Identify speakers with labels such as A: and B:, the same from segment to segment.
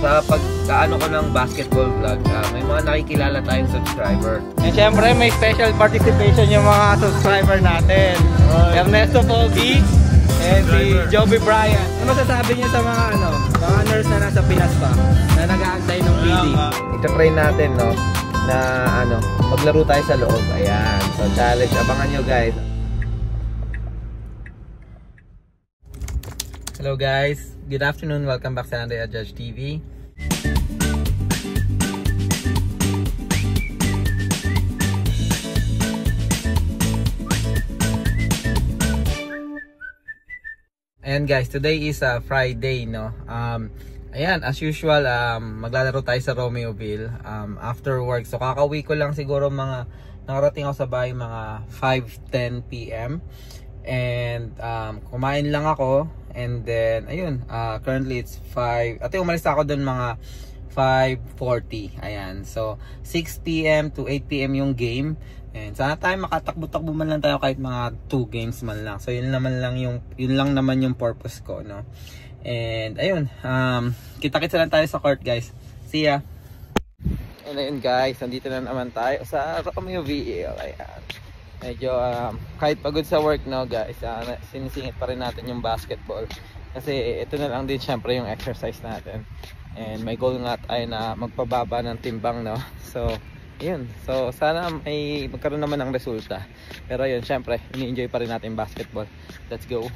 A: sa pagkaano ko ng basketball vlog, may mga nakikilala tayong subscriber.
B: And syempre may special participation yung mga subscriber natin. Ernesto Pogi and si Joby Brian. Ano masasabi niyo sa mga mga nurse na nasa Pinas pa na nag-aantay ng feeding?
A: Ito-try natin na maglaro tayo sa loob. Ayan. So challenge, abangan nyo guys. Hello guys, good afternoon, welcome back sa Andrea Judge TV. Ayan guys, today is Friday, no? Ayan, as usual, maglalaro tayo sa Romeoville after work. So kakauwi ko lang siguro nakarating ako sa bahay mga 5:10 PM. And kumain lang ako. And then, ayun, currently it's 5, umalis ako dun mga 5:40, ayan, so 6 PM to 8 PM yung game, and sana tayo makatakbo-takbo man lang tayo kahit mga 2 games man lang, so yun lang naman yung purpose ko, no? And ayun, kita-kits lang tayo sa court guys, see ya! And ayun guys, nandito na naman tayo sa Romeoville, ayan. Medyo kahit pagod sa work, no guys, sinisingit pa rin natin yung basketball kasi ito na lang din syempre yung exercise natin, and may goal nga ay na magpababa ng timbang, no? So yun, so sana may magkaroon naman ng resulta, pero yun syempre ini-enjoy pa rin natin basketball. Let's go.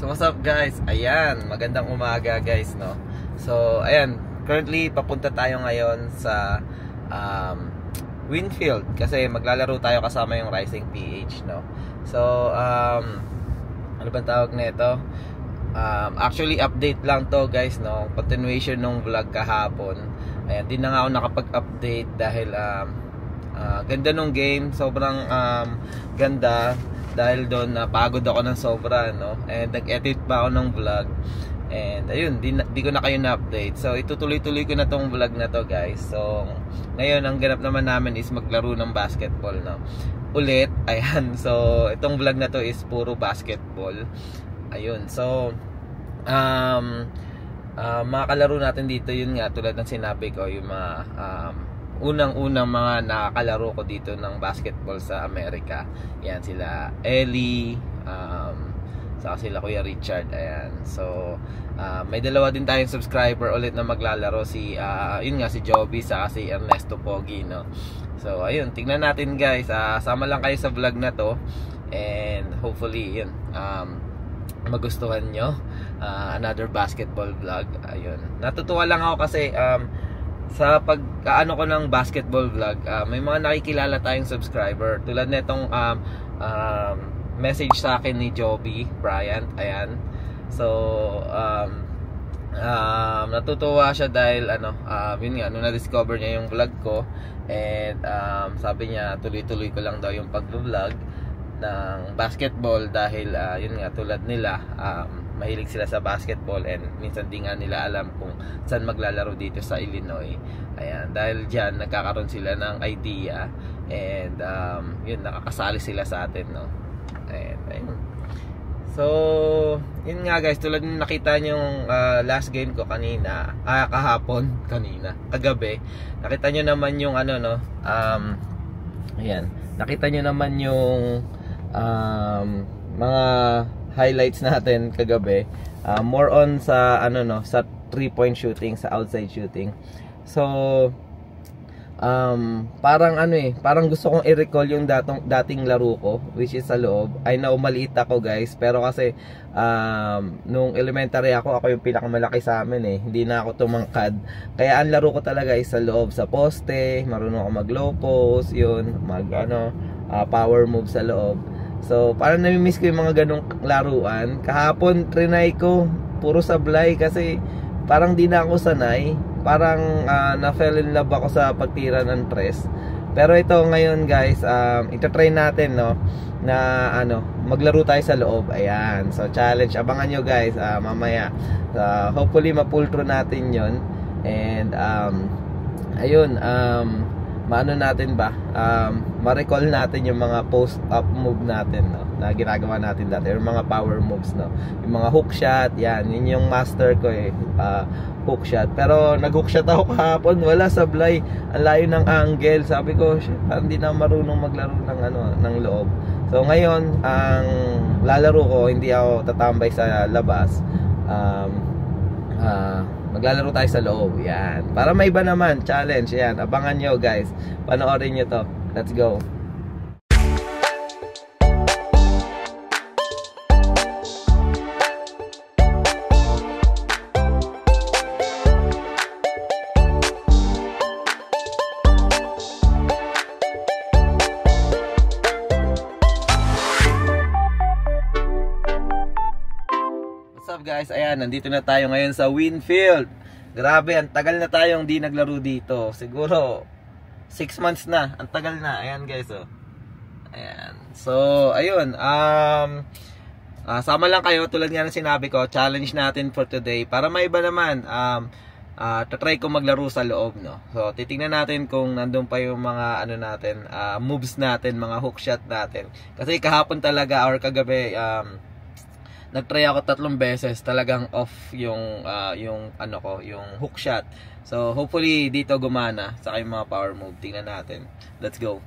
A: So what's up guys, ayan, magandang umaga guys, no? So ayan, currently papunta tayo ngayon sa Winfield kasi maglalaro tayo kasama yung Rising PH, no? So ano bang tawag nito? Actually update lang to guys, no? Continuation ng vlog kahapon. Ayan, di na nga ako nakapag-update dahil ganda nung game, sobrang ganda. Dahil doon napagod ako ng sobra, no? And nag-edit pa ako ng vlog. And ayun, di ko na kayo na-update. So itutuloy-tuloy ko na tong vlog na to guys. So ngayon ang ganap naman namin is maglaro ng basketball, no? Ulit, ayan. So itong vlog na to is puro basketball. Ayun, so mga kalaro natin dito, yun nga, tulad ng sinabi ko, yung mga unang-unang mga nakakalaro ko dito ng basketball sa Amerika. Yan sila Ellie, saka sila Kuya Richard, ayan. So may dalawa din tayong subscriber ulit na maglalaro, yun nga, si Joby saka si Ernesto Pogi, no? So ayun, tingnan natin guys, sama lang kayo sa vlog na to, and hopefully yun, magustuhan nyo another basketball vlog. Ayun, natutuwa lang ako kasi sa pagkaano ko ng basketball vlog, may mga nakikilala tayong subscriber tulad nitong message sa akin ni Joby Brian, ayan. So natutuwa siya dahil yun nga, nung na-discover niya yung vlog ko, and sabi niya tuloy-tuloy ko lang daw yung pag-vlog ng basketball dahil yun nga, tulad nila mahilig sila sa basketball, and minsan di nga nila alam kung saan maglalaro dito sa Illinois. Ayan, dahil dyan nagkakaroon sila ng idea, and yun, nakakasali sila sa atin, no? Ayun. So, yun nga guys, tulad ng nakita nyo yung last game ko kanina, kagabi, nakita nyo naman yung ano, no, ayan, nakita nyo naman yung mga highlights natin kagabi, more on sa ano, no, sa 3-point shooting, sa outside shooting. So, parang ano parang gusto kong i-recall yung dating laro ko, which is sa loob. I know maliit ako guys, pero kasi nung elementary ako yung pinakamalaki sa amin hindi na ako tumangkad. Kaya ang laro ko talaga is sa loob, sa poste, marunong ako mag low post, yun, mag power move sa loob. So parang nami-miss ko yung mga ganong laruan. Kahapon trinay ko, puro sablay kasi parang di na ako sanay. Parang na-fell in love ako sa pagtira ng tres. Pero ito ngayon guys, itatry natin, no, na ano, maglaro tayo sa loob. Ayan, so challenge, abangan nyo guys mamaya. Hopefully ma-pull through natin yon. And ayun, maano natin ba, ma-recall natin yung mga post-up move natin, no, na ginagawa natin dati, yung mga power moves, no, yung mga hook shot. Yan, yun yung master ko hook shot. Pero nag-hook shot ako kahapon, wala, sablay, ang layo ng angle. Sabi ko, shit, hindi na marunong maglaro ng ano, ng loob. So ngayon, ang lalaro ko, hindi ako tatambay sa labas. Maglalaro tayo sa loob. Yan, para may iba naman, challenge. Yan, abangan nyo guys, panoorin nyo to. Let's go. Guys, ayan, nandito na tayo ngayon sa Winfield. Grabe, ang tagal na tayong di naglaro dito. Siguro 6 months na, ang tagal na. Ayan guys, oh. Ayan. So, ayun, sama lang kayo, tulad nga ng sinabi ko, challenge natin for today. Para may iba naman, tatry ko maglaro sa loob, no. So, titingnan natin kung nandun pa yung mga ano natin, moves natin, mga hook shot natin. Kasi kahapon talaga or kagabi, nagtry ako 3 beses, talagang off yung ano ko, yung hook shot. So hopefully dito gumana sa yung mga power move. Tingnan natin. Let's go.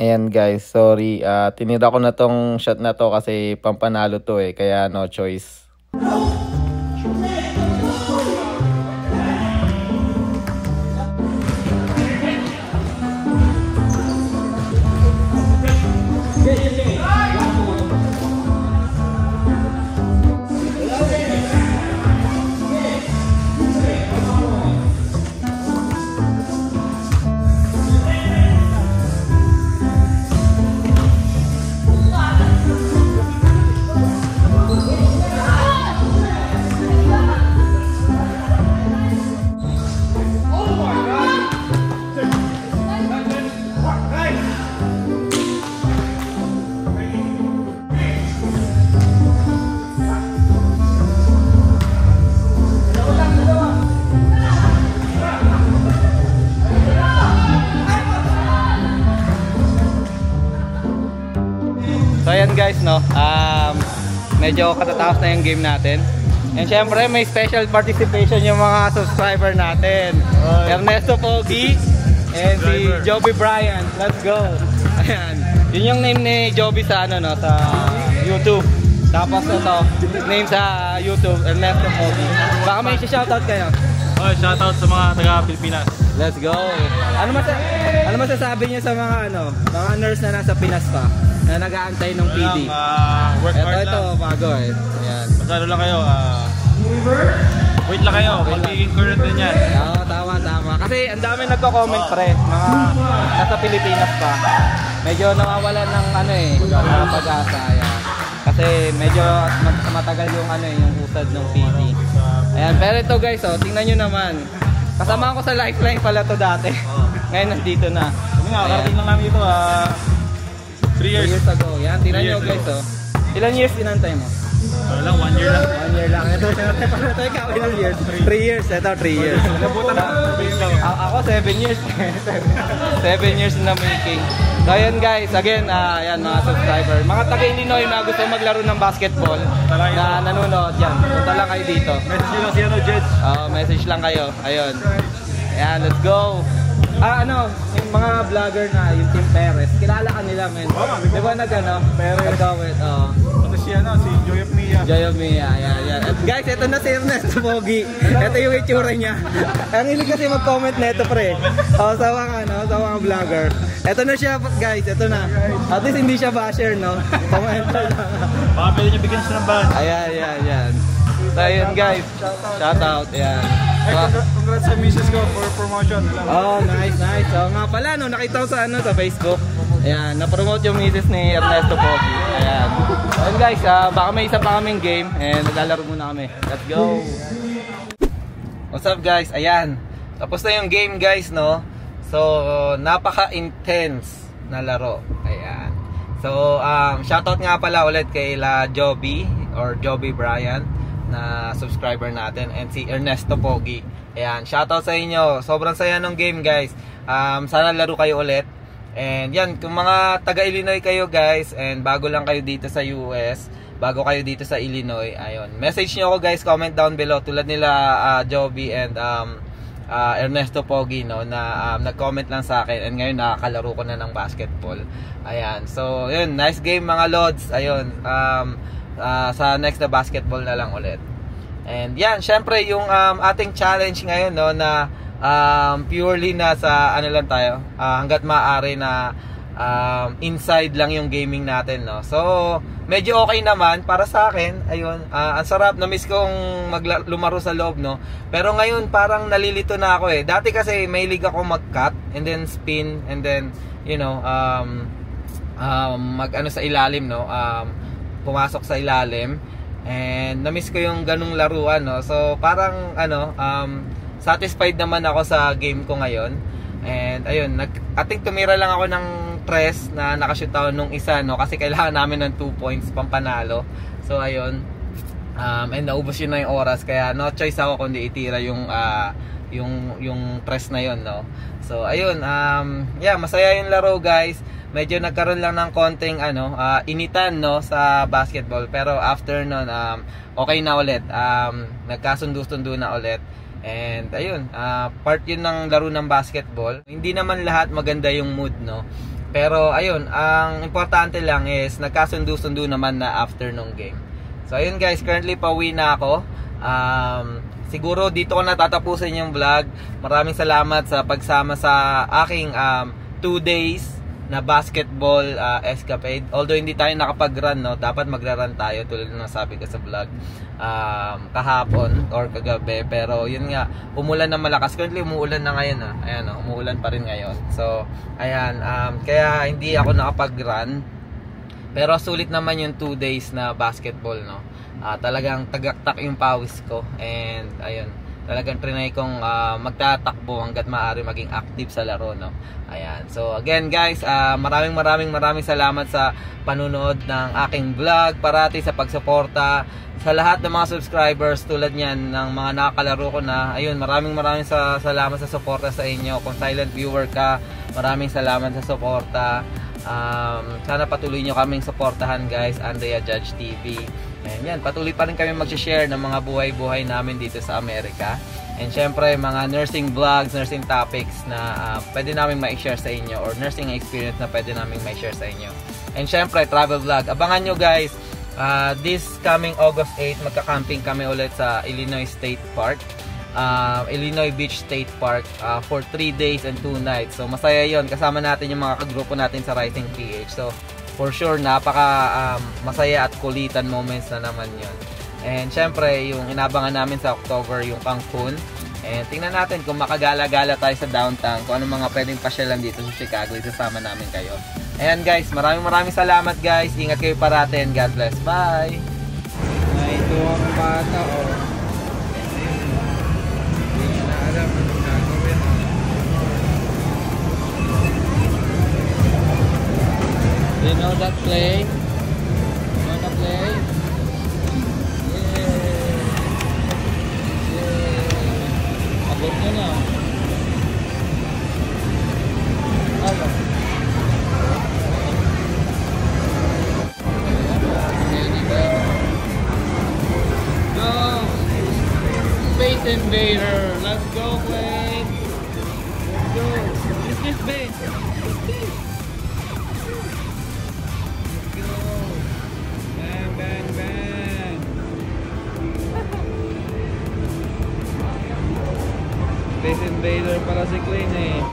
A: Ayan guys, sorry, tinira ko na tong shot na to kasi pampanalo to kaya no choice. So ayan guys, no, medyo katatapos na yung game natin. And syempre may special participation yung mga subscriber natin. Ernesto Pogi and si Joby Brian. Let's go. Ayan. Yun yung name ni Joby sa ano, no, sa YouTube. Tapos ito, name sa YouTube, Ernesto Pogi. Baka may shoutout kayo.
C: Oh, shoutout sa mga taga Pilipinas.
B: Let's go. Ano masasabi niyo sa mga mga nurse na nasa Pinas pa na nag-aantay ng PD?
C: Work hard
B: ito
C: lang.
B: bago Ayan.
C: Masyado lang kayo. Wait lang kayo. Magiging current din yan.
B: Oo, tama. Kasi ang dami nagko-comment pre. Mga nasa Pilipinas pa. Medyo nawawalan ng mga pag-asa. Ayan. Kasi medyo matagal yung yung usad ng PD. Ayan, pero ito guys, tingnan nyo naman. Kasama ko sa Lifeline pala to dati. Ngayon nandito na.
C: Kami nga, karating lang namin ito 3 years.
B: 3 years ago. Yan, tingnan nyo guys Ilan years inantay mo?
C: Wala lang, 1 year lang.
B: 1 year lang. Ito, ikaw, ilang years? 3 years. Ito, 3 years.
C: Nabutan na.
B: Ako 7 years. 7 years na making. So ayan guys, again, ayan mga subscriber. Mga taga-Illinois na gusto maglaro ng basketball na nanonood yan. Punta lang kayo dito.
C: Message nyo lang si Jed.
B: Message lang kayo. Ayun. Ayan, let's go. Yung mga vlogger na yung Team Perez, kilala ka nila men. Di ba Perez? Nag-gawit,
C: Ano si Joy of Mia.
B: Joy of Mia, ayan. At guys, ito na si Ernesto Pogi. Ito yung itsura niya. Ang hilig kasi mag-comment na ito pre. Sa mga vlogger. Ito na siya guys, ito na. At least hindi siya basher, no? Comment lang.
C: Baka pwede niya bigyan siya ng ban.
B: Ayan. So ayun guys, shout out, ayan.
C: Congrats sa misis ko for promotion.
B: Nice. So nga pala, nakita ko sa Facebook. Ayan, na-promote yung misis ni Ernesto Pogi. Ayan. Ayun guys, baka may isa pa kaming game and naglalaro muna kami. Let's go! What's up guys? Ayan. Tapos na yung game guys, no? So, napaka-intense na laro. Ayan. So, shoutout nga pala ulit kay Joby or Joby Bryant na subscriber natin and si Ernesto Pogi. Ayan, shoutout sa inyo. Sobrang saya ng game guys. Sana laro kayo ulit. And yan, kung mga taga-Illinois kayo guys and bago lang kayo dito sa US, bago kayo dito sa Illinois, ayun, message nyo ako guys, comment down below tulad nila Joby and Ernesto Pogi, no, na nag-comment lang sa akin and ngayon nakakalaro ko na ng basketball. Ayan, so yun, nice game mga lods. Ayun, sa next na basketball na lang ulit. And yan, syempre yung ating challenge ngayon, no, na purely na sa lang tayo, hanggat maaari na inside lang yung gaming natin, no. So medyo okay naman para sa akin. Ayun, ang sarap, na miss kong lumaro sa loob, no. Pero ngayon parang nalilito na ako dati kasi may liga ako mag-cut and then spin and then sa ilalim, no, pumasok sa ilalim, and na-miss ko yung ganung laruan, no. So parang satisfied naman ako sa game ko ngayon. And ayun, ating tumira lang ako ng 3 na nakashoot ako nung isa, no, kasi kailangan namin ng 2 points pampanalo. So ayun, and naubos yun na yung oras, kaya no choice ako kundi itira yung 3 na yun, no. So ayun, yeah, masaya yung laro guys. Medyo nagkaroon lang ng konting initan, no, sa basketball, pero after nun okay na ulit. Nagkasundo-sundo na ulit. And ayun, part yun ng laro ng basketball. Hindi naman lahat maganda yung mood, no. Pero ayun, ang importante lang is nagkasundo-sundo naman na after nung game. So ayun guys, currently pauwi na ako. Siguro dito ko natatapusin yung vlog. Maraming salamat sa pagsama sa aking 2 days na basketball escapade. Although hindi tayo nakapag-run, no, dapat magra-run tayo tulad ng sabi ko sa vlog kahapon or kagabi. Pero yun nga, umulan na malakas. Currently umuulan na ngayon, ayan, umuulan pa rin ngayon. So ayan, kaya hindi ako nakapag-run. Pero sulit naman yung 2 days na basketball, no. Talagang tagaktak yung pawis ko, and ayun, talagang trinay kong magtatakbo hanggat maaari maging active sa laro, no. Ayan. So again guys, maraming salamat sa panunood ng aking vlog, parati sa pagsuporta sa lahat ng mga subscribers tulad niyan ng mga nakakalaro ko na. Ayun, maraming salamat sa suporta sa inyo. Kung silent viewer ka, maraming salamat sa suporta. Sana patuloy nyo kaming suportahan guys, Andrea Judge TV. And yan, patuloy pa rin kami mag-share ng mga buhay-buhay namin dito sa Amerika. And syempre, mga nursing vlogs, nursing topics na pwede namin ma-share sa inyo, or nursing experience na pwede namin ma-share sa inyo. And syempre, travel vlog. Abangan nyo guys, this coming August 8, magka-camping kami ulit sa Illinois State Park.
A: Illinois Beach State Park for 3 days and 2 nights. So masaya yon, kasama natin yung mga kagrupo natin sa Rising PH. So for sure napaka masaya at kulitan moments na naman yon. And syempre yung inabangan namin sa October yung Cancun. And tingnan natin kung makagala-gala tayo sa downtown, kung ano mga pwedeng pasyalan dito sa Chicago, isasama namin kayo. Ayan guys, maraming salamat guys. Ingat kayo parati and God bless. Bye!
B: Ito ang bata, oh. Hindi niya na alam anong gagawin, oh. You know that play? You wanna play? Abot nyo na. Ano? Go! Space Invader! Let's go, Quake! Let's go! It's this base! It's this! Let's go! Bang, bang, bang! Space Invader para si Queen eh.